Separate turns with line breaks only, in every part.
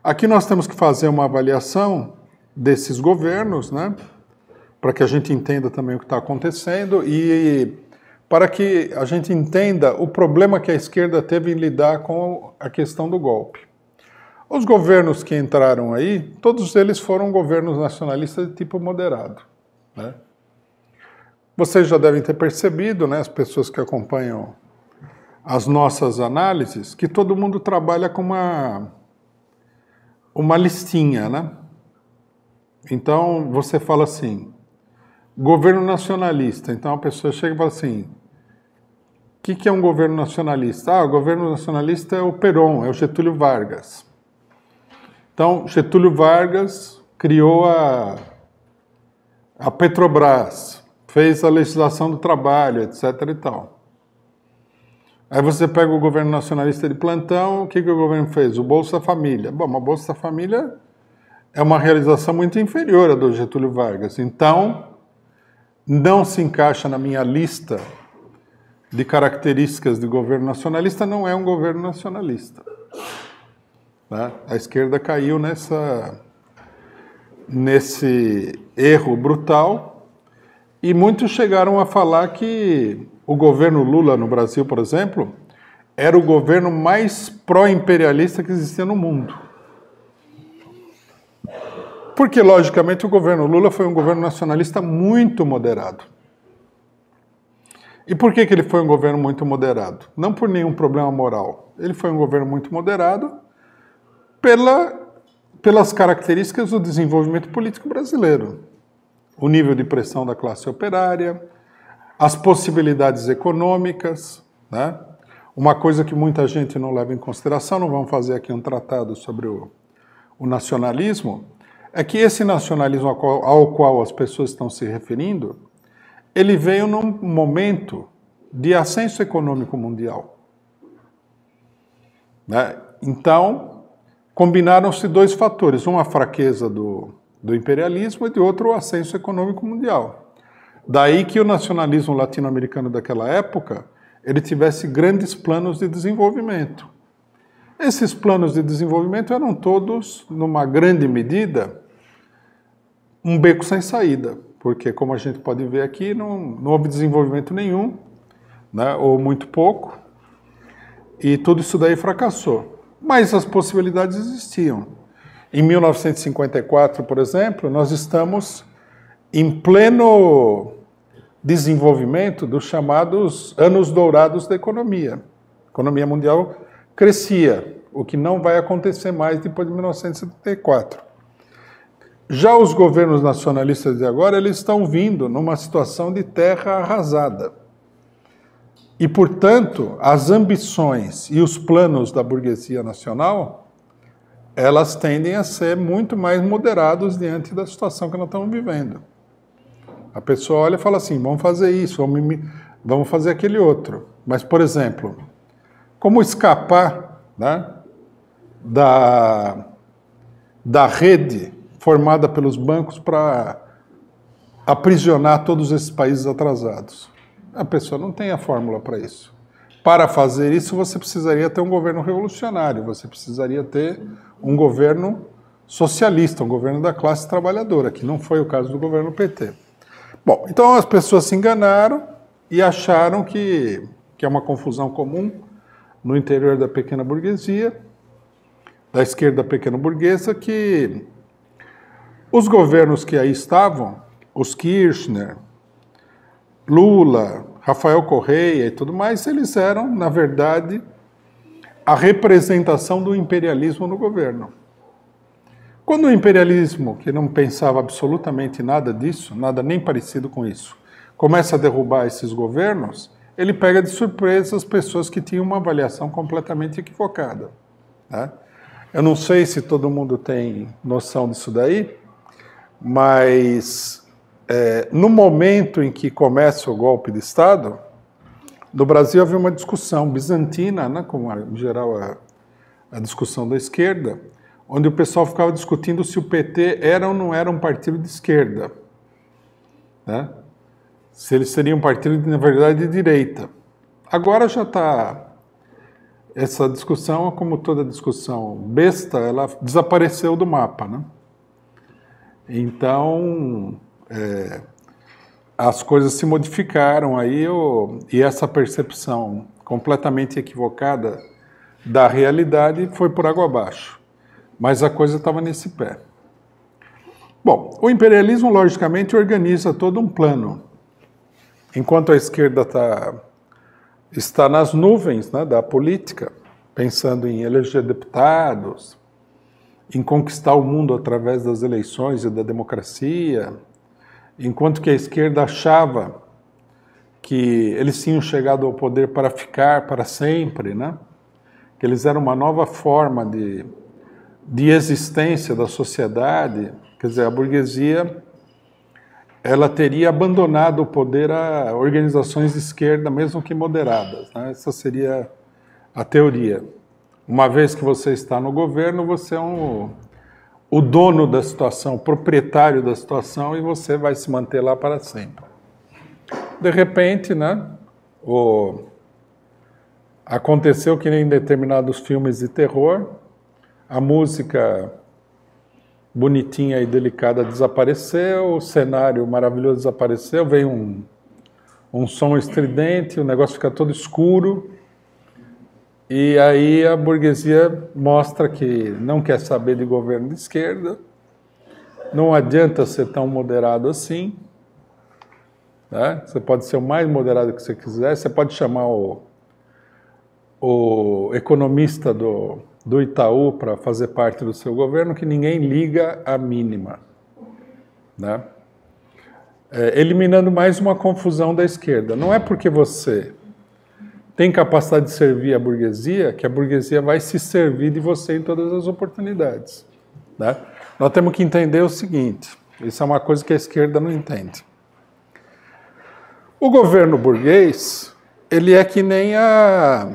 Aqui nós temos que fazer uma avaliação desses governos, né? Para que a gente entenda também o que está acontecendo e para que a gente entenda o problema que a esquerda teve em lidar com a questão do golpe. Os governos que entraram aí, todos eles foram governos nacionalistas de tipo moderado, né? Vocês já devem ter percebido, né, as pessoas que acompanham as nossas análises, que todo mundo trabalha com uma listinha, né? Então, você fala assim, governo nacionalista. Então, a pessoa chega e fala assim, o que é um governo nacionalista? Ah, o governo nacionalista é o Perón, é o Getúlio Vargas. Então, Getúlio Vargas criou a Petrobras, fez a legislação do trabalho, etc. e tal. Aí você pega o governo nacionalista de plantão, o que o governo fez? O Bolsa Família. Bom, o Bolsa Família é uma realização muito inferior à do Getúlio Vargas. Então, não se encaixa na minha lista de características de governo nacionalista, não é um governo nacionalista. Né? A esquerda caiu nesse erro brutal e muitos chegaram a falar que o governo Lula no Brasil, por exemplo, era o governo mais pró-imperialista que existia no mundo. Porque, logicamente, o governo Lula foi um governo nacionalista muito moderado. E por que ele foi um governo muito moderado? Não por nenhum problema moral. Ele foi um governo muito moderado pelas características do desenvolvimento político brasileiro. O nível de pressão da classe operária, as possibilidades econômicas, né? Uma coisa que muita gente não leva em consideração, não vamos fazer aqui um tratado sobre o nacionalismo, é que esse nacionalismo ao qual as pessoas estão se referindo, ele veio num momento de ascenso econômico mundial. Né? Então, combinaram-se dois fatores, uma a fraqueza do imperialismo e de outro o ascenso econômico mundial. Daí que o nacionalismo latino-americano daquela época, ele tivesse grandes planos de desenvolvimento. Esses planos de desenvolvimento eram todos, numa grande medida, um beco sem saída, porque, como a gente pode ver aqui, não houve desenvolvimento nenhum, né, ou muito pouco, e tudo isso daí fracassou. Mas as possibilidades existiam. Em 1954, por exemplo, nós estamos em pleno desenvolvimento dos chamados anos dourados da economia. A economia mundial crescia, o que não vai acontecer mais depois de 1974. Já os governos nacionalistas de agora, eles estão vindo numa situação de terra arrasada. E, portanto, as ambições e os planos da burguesia nacional, elas tendem a ser muito mais moderados diante da situação que nós estamos vivendo. A pessoa olha e fala assim, vamos fazer isso, vamos fazer aquele outro. Mas, por exemplo, como escapar, né, da rede formada pelos bancos para aprisionar todos esses países atrasados? A pessoa não tem a fórmula para isso. Para fazer isso, você precisaria ter um governo revolucionário, você precisaria ter um governo socialista, um governo da classe trabalhadora, que não foi o caso do governo PT. Bom, então as pessoas se enganaram e acharam que é uma confusão comum no interior da pequena burguesia, da esquerda pequeno-burguesa, que os governos que aí estavam, os Kirchner, Lula, Rafael Correia e tudo mais, eles eram, na verdade, a representação do imperialismo no governo. Quando o imperialismo, que não pensava absolutamente nada disso, nada nem parecido com isso, começa a derrubar esses governos, ele pega de surpresa as pessoas que tinham uma avaliação completamente equivocada. Né? Eu não sei se todo mundo tem noção disso daí, mas no momento em que começa o golpe de Estado, no Brasil havia uma discussão bizantina, né, como em geral a discussão da esquerda, onde o pessoal ficava discutindo se o PT era ou não era um partido de esquerda. Né? Se ele seria um partido, na verdade, de direita. Agora já está essa discussão, como toda discussão besta, ela desapareceu do mapa, né? Então, as coisas se modificaram aí, e essa percepção completamente equivocada da realidade foi por água abaixo. Mas a coisa estava nesse pé. Bom, o imperialismo, logicamente, organiza todo um plano. Enquanto a esquerda está nas nuvens, né, da política, pensando em eleger deputados, em conquistar o mundo através das eleições e da democracia, enquanto que a esquerda achava que eles tinham chegado ao poder para ficar para sempre, né? Que eles eram uma nova forma de existência da sociedade. Quer dizer, a burguesia, ela teria abandonado o poder a organizações de esquerda, mesmo que moderadas, né? Essa seria a teoria. Uma vez que você está no governo, você é o dono da situação, o proprietário da situação, e você vai se manter lá para sempre. De repente, né, aconteceu que em determinados filmes de terror, a música bonitinha e delicada desapareceu, o cenário maravilhoso desapareceu, veio um som estridente, o negócio fica todo escuro, e aí a burguesia mostra que não quer saber de governo de esquerda, não adianta ser tão moderado assim, né? Você pode ser o mais moderado que você quiser, você pode chamar o economista do Itaú para fazer parte do seu governo, que ninguém liga a mínima, né? Eliminando mais uma confusão da esquerda. Não é porque você tem capacidade de servir a burguesia que a burguesia vai se servir de você em todas as oportunidades, né? Nós temos que entender o seguinte, isso é uma coisa que a esquerda não entende. O governo burguês, ele é que nem a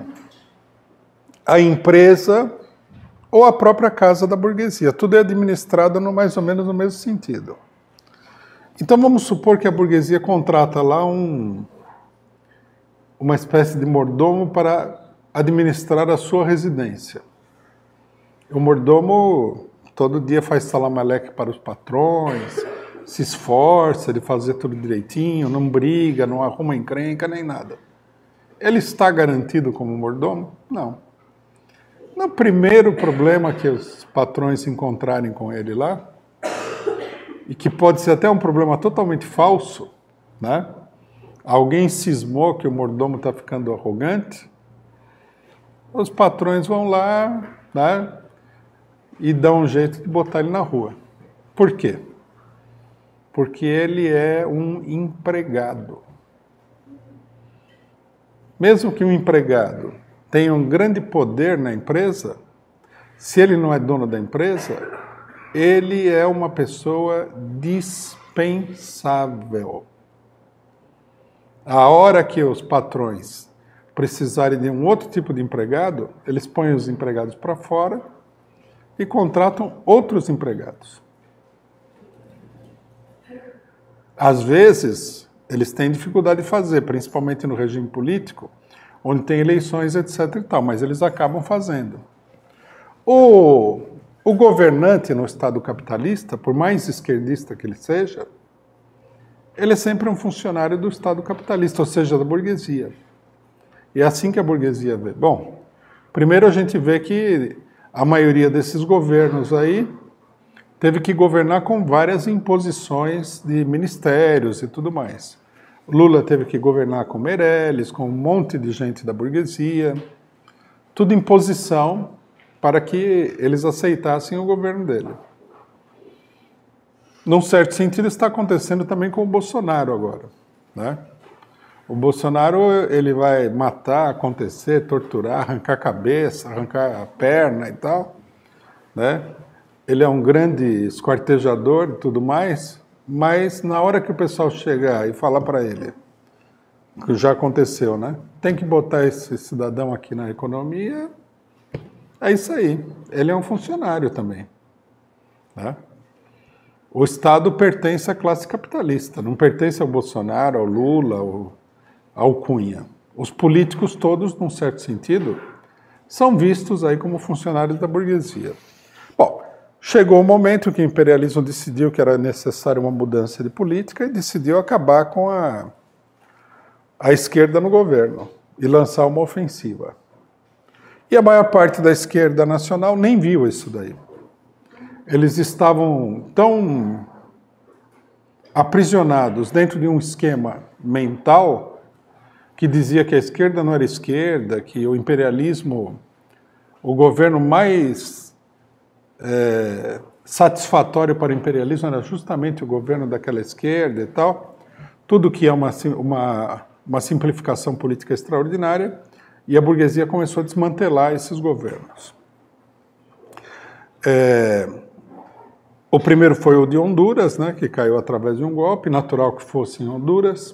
empresa ou a própria casa da burguesia. Tudo é administrado mais ou menos no mesmo sentido. Então vamos supor que a burguesia contrata lá uma espécie de mordomo para administrar a sua residência. O mordomo todo dia faz salamaleque para os patrões, se esforça de fazer tudo direitinho, não briga, não arruma encrenca, nem nada. Ele está garantido como mordomo? Não. No primeiro problema que os patrões se encontrarem com ele lá, e que pode ser até um problema totalmente falso, né? Alguém cismou que o mordomo está ficando arrogante, os patrões vão lá, né, e dão um jeito de botar ele na rua. Por quê? Porque ele é um empregado. Mesmo que um empregado tenha um grande poder na empresa, se ele não é dono da empresa, ele é uma pessoa dispensável. A hora que os patrões precisarem de um outro tipo de empregado, eles põem os empregados para fora e contratam outros empregados. Às vezes, eles têm dificuldade de fazer, principalmente no regime político, onde tem eleições, etc. e tal, mas eles acabam fazendo. O governante no Estado capitalista, por mais esquerdista que ele seja, ele é sempre um funcionário do Estado capitalista, ou seja, da burguesia. E é assim que a burguesia vê. Bom, primeiro a gente vê que a maioria desses governos aí teve que governar com várias imposições de ministérios e tudo mais. Lula teve que governar com Meirelles, com um monte de gente da burguesia, tudo imposição para que eles aceitassem o governo dele. Num certo sentido, está acontecendo também com o Bolsonaro agora, né? O Bolsonaro, ele vai matar, acontecer, torturar, arrancar a cabeça, arrancar a perna e tal, né? Ele é um grande esquartejador e tudo mais, mas na hora que o pessoal chegar e falar para ele, que já aconteceu, né? Tem que botar esse cidadão aqui na economia, é isso aí. Ele é um funcionário também, né? O Estado pertence à classe capitalista, não pertence ao Bolsonaro, ao Lula, ao Cunha. Os políticos todos, num certo sentido, são vistos aí como funcionários da burguesia. Bom, chegou o momento que o imperialismo decidiu que era necessária uma mudança de política e decidiu acabar com a esquerda no governo e lançar uma ofensiva. E a maior parte da esquerda nacional nem viu isso daí. Eles estavam tão aprisionados dentro de um esquema mental que dizia que a esquerda não era esquerda, que o imperialismo, o governo mais satisfatório para o imperialismo era justamente o governo daquela esquerda e tal. Tudo que é uma simplificação política extraordinária, e a burguesia começou a desmantelar esses governos. O primeiro foi o de Honduras, né, que caiu através de um golpe, natural que fosse em Honduras,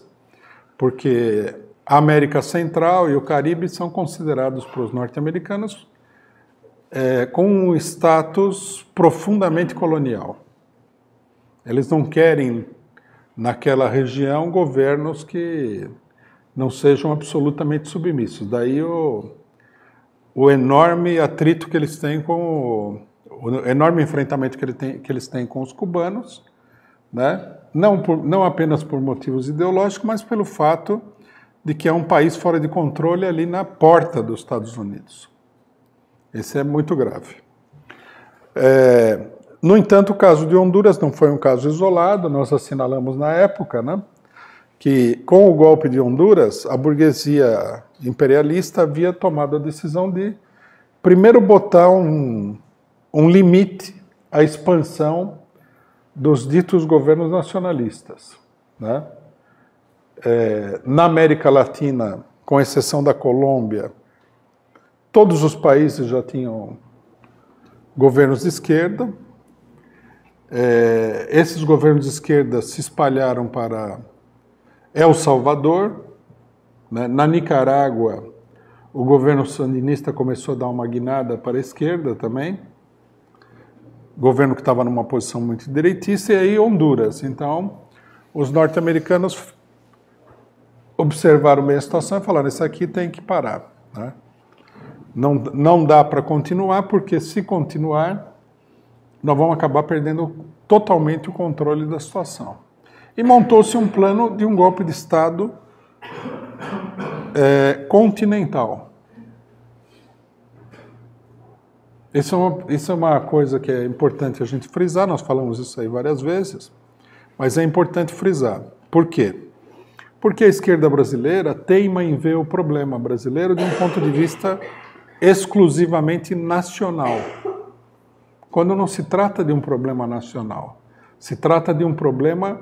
porque a América Central e o Caribe são considerados para os norte-americanos com um status profundamente colonial. Eles não querem, naquela região, governos que não sejam absolutamente submissos. Daí o enorme atrito que eles têm o enorme enfrentamento que eles têm com os cubanos, né? Não apenas por motivos ideológicos, mas pelo fato de que é um país fora de controle ali na porta dos Estados Unidos. Esse é muito grave. No entanto, o caso de Honduras não foi um caso isolado, nós assinalamos na época, né, que com o golpe de Honduras, a burguesia imperialista havia tomado a decisão de primeiro botar um limite à expansão dos ditos governos nacionalistas, né? Na América Latina, com exceção da Colômbia, todos os países já tinham governos de esquerda. Esses governos de esquerda se espalharam para El Salvador, né? Na Nicarágua, o governo sandinista começou a dar uma guinada para a esquerda também, governo que estava numa posição muito direitista, e aí Honduras. Então, os norte-americanos observaram bem a situação e falaram, isso aqui tem que parar, né? Não dá para continuar, porque se continuar, nós vamos acabar perdendo totalmente o controle da situação. E montou-se um plano de um golpe de Estado continental. Isso é uma coisa que é importante a gente frisar, nós falamos isso aí várias vezes, mas é importante frisar. Por quê? Porque a esquerda brasileira teima em ver o problema brasileiro de um ponto de vista exclusivamente nacional. Quando não se trata de um problema nacional, se trata de um problema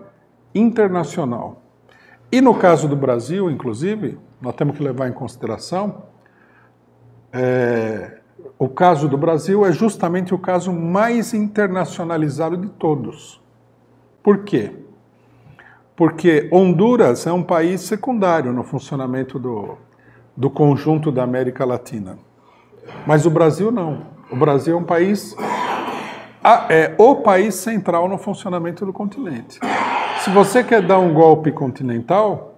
internacional. E no caso do Brasil, inclusive, nós temos que levar em consideração, o caso do Brasil é justamente o caso mais internacionalizado de todos. Por quê? Porque Honduras é um país secundário no funcionamento do conjunto da América Latina. Mas o Brasil não. O Brasil é um país, o país central no funcionamento do continente. Se você quer dar um golpe continental,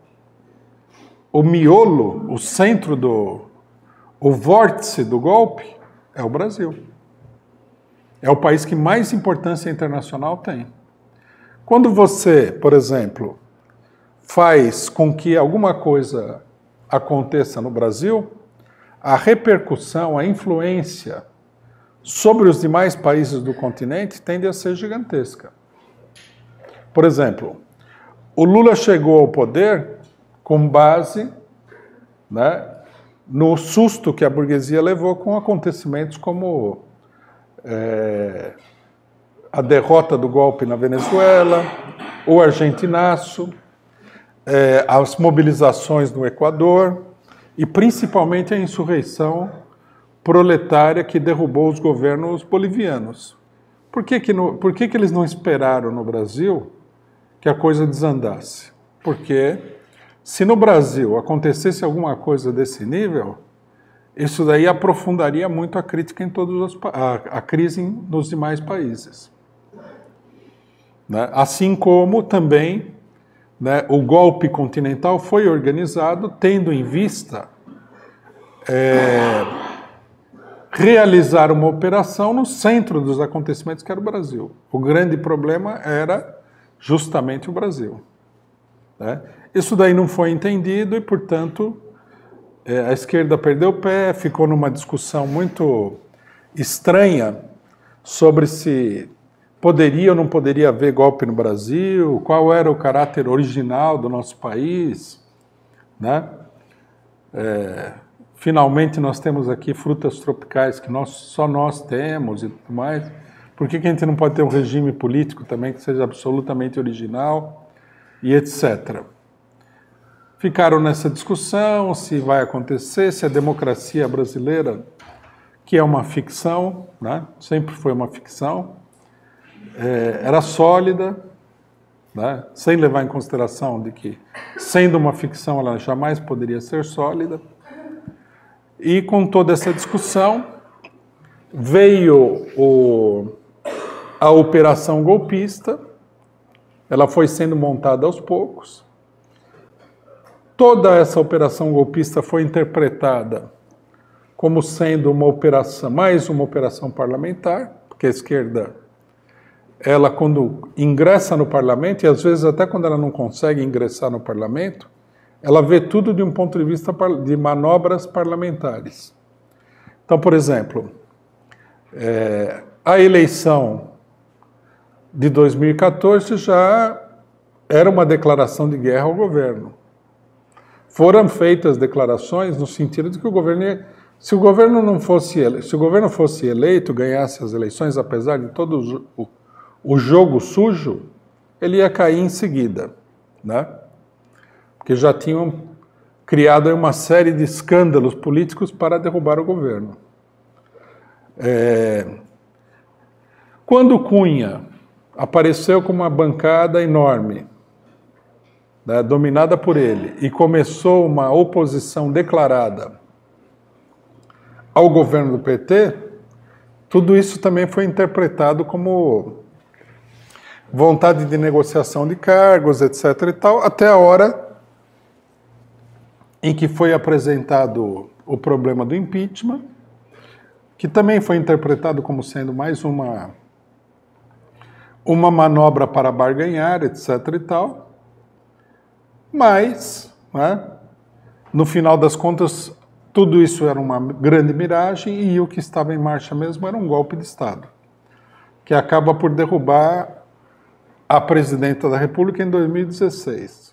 o miolo, o centro o vórtice do golpe é o Brasil. É o país que mais importância internacional tem. Quando você, por exemplo, faz com que alguma coisa aconteça no Brasil, a repercussão, a influência sobre os demais países do continente tende a ser gigantesca. Por exemplo, o Lula chegou ao poder com base, né, no susto que a burguesia levou com acontecimentos como a derrota do golpe na Venezuela, o argentinaço, as mobilizações no Equador e principalmente a insurreição proletária que derrubou os governos bolivianos. Por que eles não esperaram no Brasil que a coisa desandasse? Porque se no Brasil acontecesse alguma coisa desse nível, isso daí aprofundaria muito a crítica a crise nos demais países. Né? Assim como também, né, o golpe continental foi organizado tendo em vista realizar uma operação no centro dos acontecimentos, que era o Brasil. O grande problema era justamente o Brasil, né? Isso daí não foi entendido e, portanto, a esquerda perdeu o pé, ficou numa discussão muito estranha sobre se poderia ou não poderia haver golpe no Brasil, qual era o caráter original do nosso país, né? Finalmente nós temos aqui frutas tropicais que só nós temos e tudo mais. Por que a gente não pode ter um regime político também que seja absolutamente original e etc. Ficaram nessa discussão se vai acontecer, se a democracia brasileira, que é uma ficção, né? Sempre foi uma ficção, era sólida, né? Sem levar em consideração de que, sendo uma ficção, ela jamais poderia ser sólida. E com toda essa discussão, veio a operação golpista, ela foi sendo montada aos poucos. Toda essa operação golpista foi interpretada como sendo uma operação, mais uma operação parlamentar, porque a esquerda, ela quando ingressa no parlamento, e às vezes até quando ela não consegue ingressar no parlamento, ela vê tudo de um ponto de vista de manobras parlamentares. Então, por exemplo, a eleição de 2014 já era uma declaração de guerra ao governo. Foram feitas declarações no sentido de que o governo, se o governo fosse eleito, ganhasse as eleições, apesar de todo o jogo sujo, ele ia cair em seguida, né? Porque já tinham criado uma série de escândalos políticos para derrubar o governo. Quando Cunha apareceu com uma bancada enorme, né, dominada por ele, e começou uma oposição declarada ao governo do PT, tudo isso também foi interpretado como vontade de negociação de cargos, etc. e tal, até a hora em que foi apresentado o problema do impeachment, que também foi interpretado como sendo mais uma manobra para barganhar, etc. e tal. Mas, né, no final das contas, tudo isso era uma grande miragem e o que estava em marcha mesmo era um golpe de Estado, que acaba por derrubar a presidenta da República em 2016.